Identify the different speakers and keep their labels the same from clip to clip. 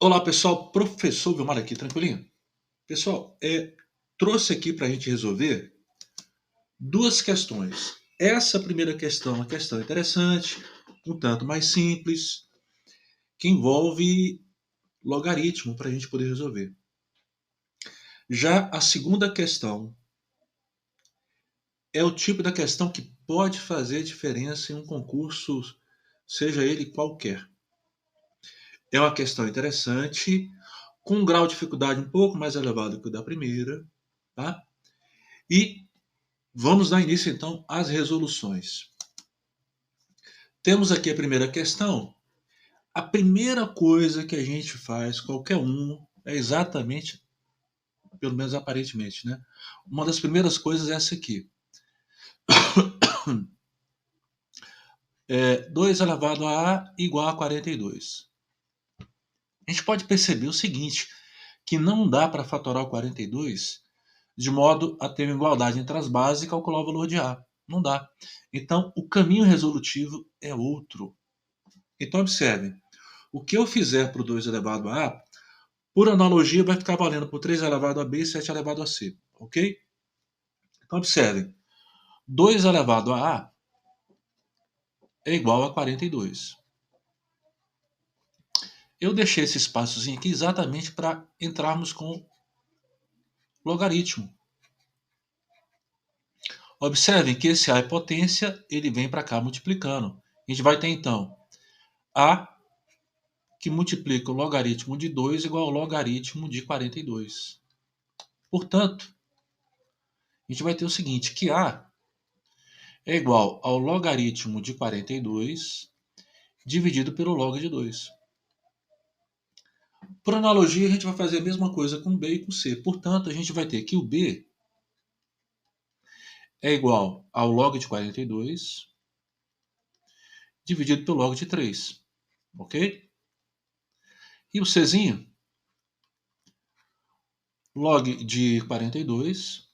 Speaker 1: Olá pessoal, professor Vilmar aqui, tranquilinho? Pessoal, trouxe aqui para a gente resolver duas questões. Essa primeira questão é uma questão interessante, um tanto mais simples, que envolve logaritmo para a gente poder resolver. Já a segunda questão é o tipo da questão que pode fazer diferença em um concurso, seja ele qualquer. É uma questão interessante, com um grau de dificuldade um pouco mais elevado que o da primeira, tá? E vamos dar início então às resoluções. Temos aqui a primeira questão. A primeira coisa que a gente faz, qualquer um, é exatamente, pelo menos aparentemente, né? Uma das primeiras coisas é essa aqui. 2 elevado a A igual a 42. A gente pode perceber o seguinte, que não dá para fatorar o 42 de modo a ter uma igualdade entre as bases e calcular o valor de A. Não dá. Então, o caminho resolutivo é outro. Então, observe. O que eu fizer para o 2 elevado a A, por analogia, vai ficar valendo por 3 elevado a B e 7 elevado a C. Ok? Então, observe. 2 elevado a A é igual a 42. Eu deixei esse espaçozinho aqui exatamente para entrarmos com logaritmo. Observem que esse A é potência, ele vem para cá multiplicando. A gente vai ter, então, A que multiplica o logaritmo de 2 igual ao logaritmo de 42. Portanto, a gente vai ter o seguinte, que A é igual ao logaritmo de 42 dividido pelo log de 2. Por analogia, a gente vai fazer a mesma coisa com B e com C. Portanto, a gente vai ter que o B é igual ao log de 42 dividido pelo log de 3. Ok? E o Czinho, log de 42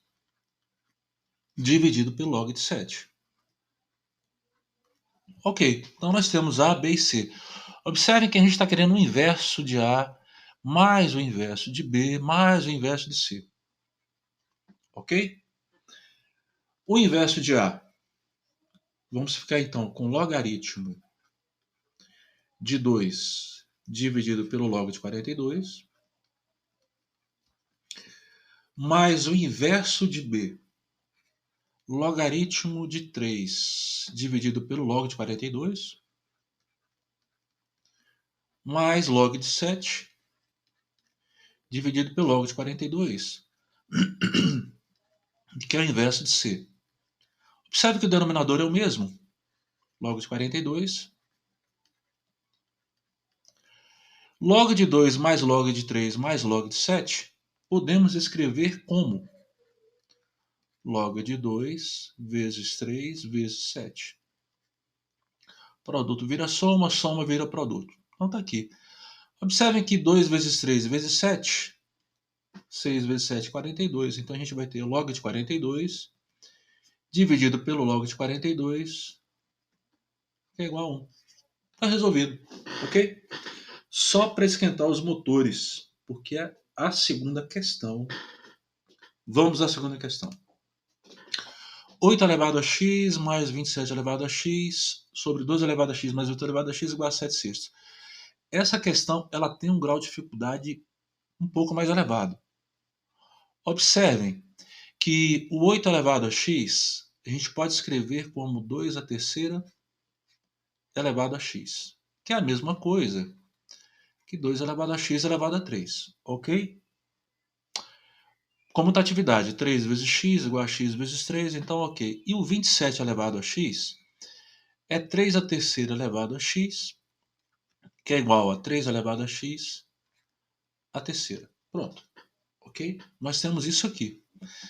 Speaker 1: dividido pelo log de 7. Ok, então nós temos A, B e C. Observem que a gente está querendo o inverso de A mais o inverso de B mais o inverso de C. Ok? O inverso de A, vamos ficar então com logaritmo de 2 dividido pelo log de 42, mais o inverso de B, logaritmo de 3 dividido pelo log de 42, mais log de 7 dividido pelo log de 42, que é o inverso de C. Observe que o denominador é o mesmo, log de 42. Log de 2 mais log de 3 mais log de 7, podemos escrever como log de 2 vezes 3 vezes 7. Produto vira soma, soma vira produto. Então está aqui. Observem que 2 vezes 3 vezes 7, 6 vezes 7, 42. Então a gente vai ter log de 42 dividido pelo log de 42, que é igual a 1. Está resolvido, ok? Só para esquentar os motores, porque é a segunda questão. Vamos à segunda questão. 8 elevado a x mais 27 elevado a x sobre 12 elevado a x mais 8 elevado a x igual a 7 sextos. Essa questão ela tem um grau de dificuldade um pouco mais elevado. Observem que o 8 elevado a x a gente pode escrever como 2 a terceira elevado a x, que é a mesma coisa que 2 elevado a x elevado a 3, ok? Comutatividade, 3 vezes x igual a x vezes 3, então ok. E o 27 elevado a x é 3 a terceira elevado a x, que é igual a 3 elevado a x a terceira. Pronto, ok? Nós temos isso aqui.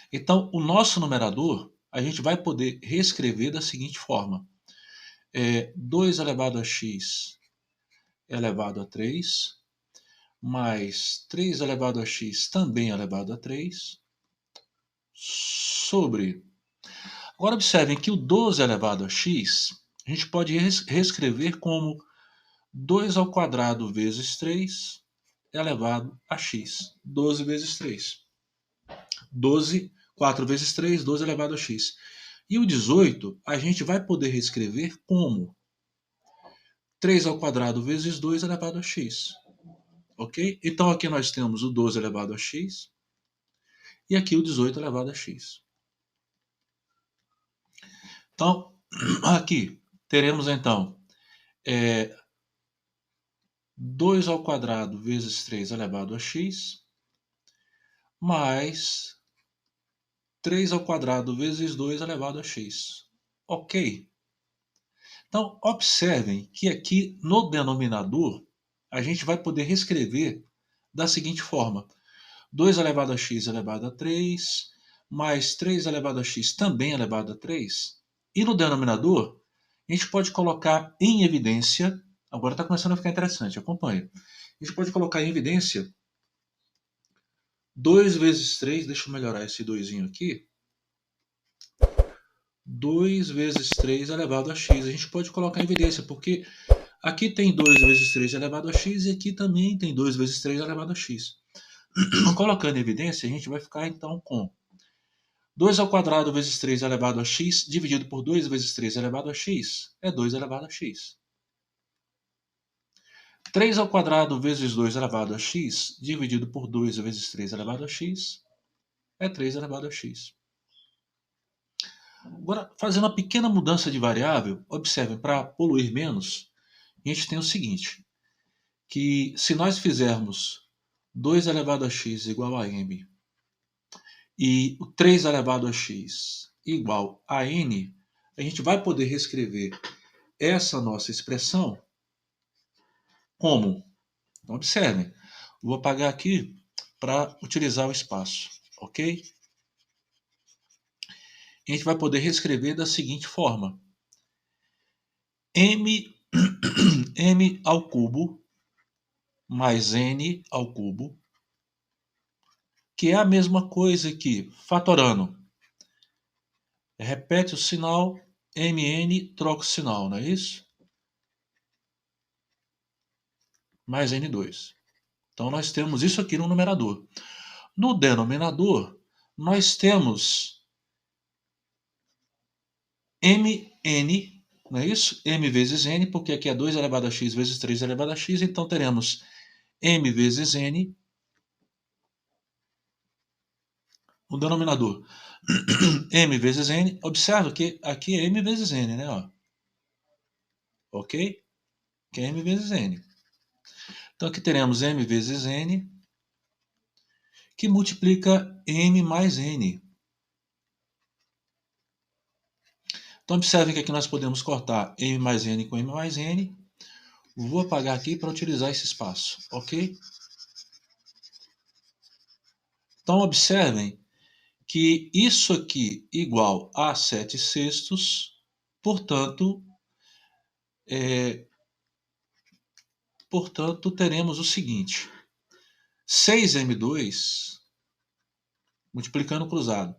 Speaker 1: Então, o nosso numerador, a gente vai poder reescrever da seguinte forma. 2 elevado a x elevado a 3, mais 3 elevado a x também elevado a 3, sobre... Agora observem que o 12 elevado a x, a gente pode reescrever como 2 ao quadrado vezes 3 elevado a x. 12 vezes 3. 12, 4 vezes 3, 12 elevado a x. E o 18 a gente vai poder reescrever como 3 ao quadrado vezes 2 elevado a x. Ok? Então aqui nós temos o 12 elevado a x e aqui o 18 elevado a x. Então, aqui teremos então 2 ao quadrado vezes 3 elevado a x, mais 3 ao quadrado vezes 2 elevado a x. Ok? Então, observem que aqui no denominador, a gente vai poder reescrever da seguinte forma. 2 elevado a x elevado a 3, mais 3 elevado a x também elevado a 3. E no denominador, a gente pode colocar em evidência, agora está começando a ficar interessante, acompanhe. A gente pode colocar em evidência 2 vezes 3, deixa eu melhorar esse 2 aqui. 2 vezes 3 elevado a x. A gente pode colocar em evidência, porque aqui tem 2 vezes 3 elevado a x e aqui também tem 2 vezes 3 elevado a x. Colocando em evidência, a gente vai ficar então com 2 ao quadrado vezes 3 elevado a x dividido por 2 vezes 3 elevado a x é 2 elevado a x. 3 ao quadrado vezes 2 elevado a x dividido por 2 vezes 3 elevado a x é 3 elevado a x. Agora, fazendo uma pequena mudança de variável, observem, para poluir menos, a gente tem o seguinte, que se nós fizermos 2 elevado a x igual a m e o 3 elevado a x igual a n, a gente vai poder reescrever essa nossa expressão como? Então, observem, vou apagar aqui para utilizar o espaço, ok? A gente vai poder reescrever da seguinte forma. m ao cubo mais n ao cubo, que é a mesma coisa que fatorando. Repete o sinal, mn, troca o sinal, não é isso? Mais n2. Então, nós temos isso aqui no numerador. No denominador, nós temos mn, não é isso? m vezes n, porque aqui é 2 elevado a x vezes 3 elevado a x, então teremos m vezes n no denominador. m vezes n, observa que aqui é m vezes n, né? Ó. Ok? Que é m vezes n. Então aqui teremos m vezes n, que multiplica m mais n. Então observe que aqui nós podemos cortar m mais n com m mais n. Vou apagar aqui para utilizar esse espaço, ok? Então observem que isso aqui igual a 7/6, portanto, teremos o seguinte, 6m2, multiplicando cruzado,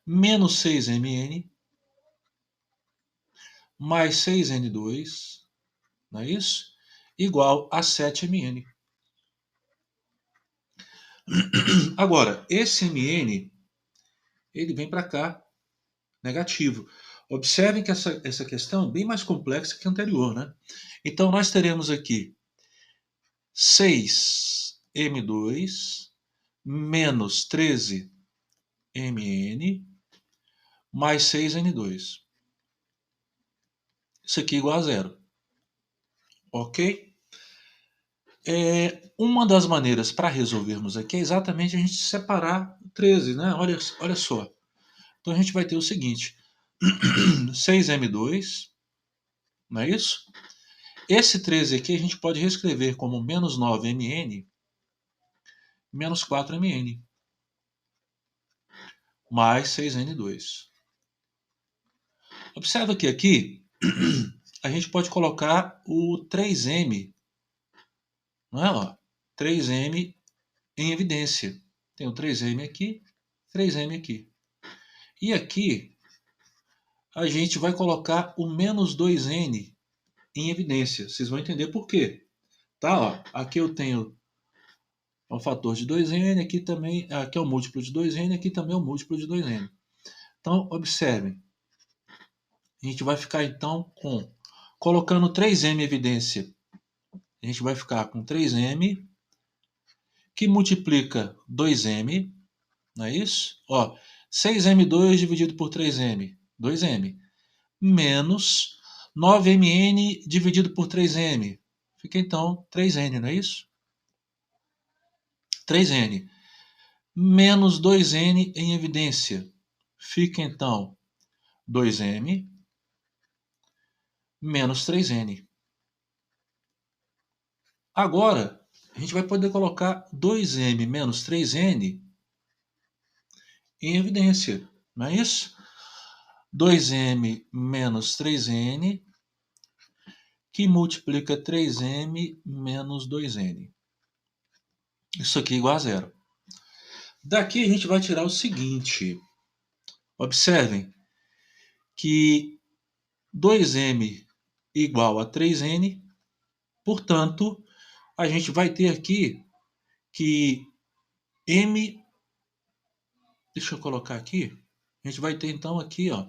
Speaker 1: menos 6mn, mais 6n2, não é isso? Igual a 7mn. Agora, esse mn, ele vem para cá, negativo. Observem que essa questão é bem mais complexa que a anterior, né? Então, nós teremos aqui 6m2 menos 13mn mais 6n2. Isso aqui é igual a zero. Ok? Uma das maneiras para resolvermos aqui é exatamente a gente separar o 13, né? Olha só. Então a gente vai ter o seguinte, 6m2, não é isso? Esse 13 aqui a gente pode reescrever como menos 9mn, menos 4mn, mais 6n2. Observa que aqui a gente pode colocar o 3m, não é? Ó, 3m em evidência. Tem o 3m aqui, 3m aqui. E aqui a gente vai colocar o menos 2n em evidência. Vocês vão entender por quê. Tá, ó, aqui eu tenho é um fator de 2n, aqui também, aqui é o múltiplo de 2n, aqui também é o múltiplo de 2n. Então, observem, a gente vai ficar então colocando 3m em evidência, a gente vai ficar com 3m, que multiplica 2m, não é isso? Ó, 6m2 dividido por 3m, 2m, menos 9mn dividido por 3m, fica então 3n, não é isso? 3n, menos 2n em evidência, fica então 2m, menos 3n. Agora, a gente vai poder colocar 2m menos 3n em evidência, não é isso? 2m menos 3n, que multiplica 3m menos 2n. Isso aqui é igual a zero. Daqui a gente vai tirar o seguinte. Observem que 2m igual a 3n, portanto, a gente vai ter aqui que m... Deixa eu colocar aqui. A gente vai ter então aqui, ó.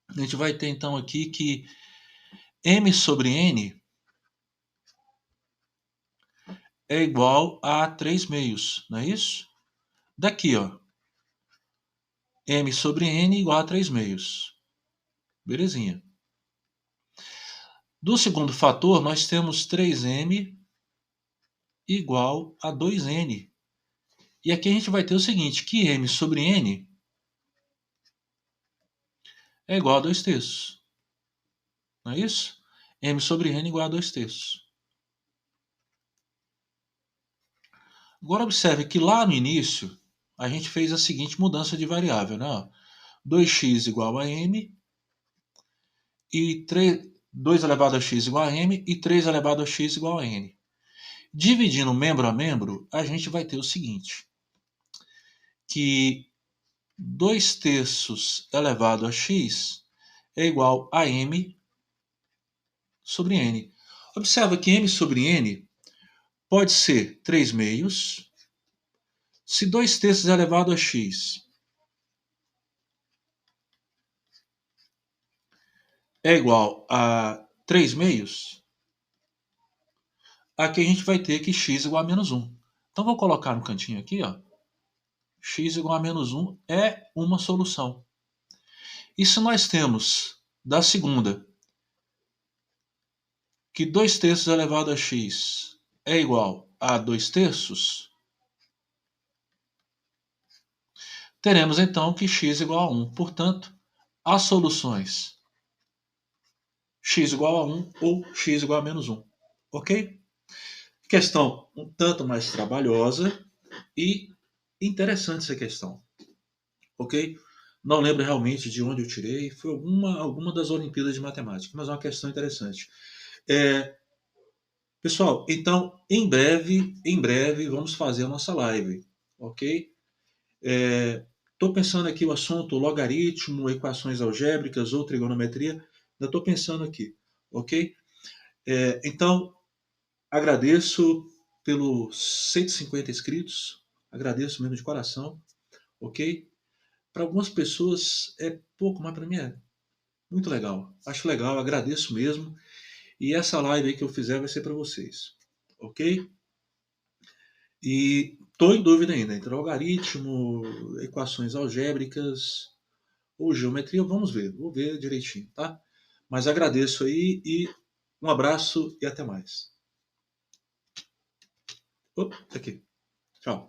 Speaker 1: A gente vai ter então aqui que m sobre n é igual a 3 meios, não é isso? Daqui, ó, m sobre n igual a 3 meios. Belezinha. Do segundo fator, nós temos 3m igual a 2n. E aqui a gente vai ter o seguinte, que m sobre n é igual a 2 terços. Não é isso? M sobre n igual a 2 terços. Agora observe que lá no início, a gente fez a seguinte mudança de variável, né? 2x igual a m, e 2 elevado a x igual a m, e 3 elevado a x igual a n. Dividindo membro a membro, a gente vai ter o seguinte, que 2 terços elevado a x é igual a m sobre n. Observa que m sobre n pode ser 3 meios. Se 2 terços elevado a x é igual a 3 meios, aqui a gente vai ter que x igual a menos 1. Então vou colocar no cantinho aqui, ó, x igual a menos 1 é uma solução. E se nós temos da segunda que 2 terços elevado a x é igual a 2 terços, teremos então que x igual a 1. Portanto, as soluções x igual a 1 ou x igual a menos 1. Ok? Questão um tanto mais trabalhosa e interessante essa questão. Ok? Não lembro realmente de onde eu tirei, foi alguma das Olimpíadas de Matemática, mas é uma questão interessante. Pessoal, então, em breve, vamos fazer a nossa live, ok? Estou pensando aqui o assunto logaritmo, equações algébricas ou trigonometria, ainda estou pensando aqui, ok? Então, agradeço pelos 150 inscritos, agradeço mesmo de coração, ok? Para algumas pessoas é pouco, mas para mim é muito legal. Acho legal, agradeço mesmo. E essa live aí que eu fizer vai ser para vocês, ok? E estou em dúvida ainda entre logaritmo, equações algébricas ou geometria. Vamos ver, vou ver direitinho, tá? Mas agradeço aí e um abraço e até mais. Opa, tá aqui. Tchau.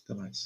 Speaker 1: Até mais.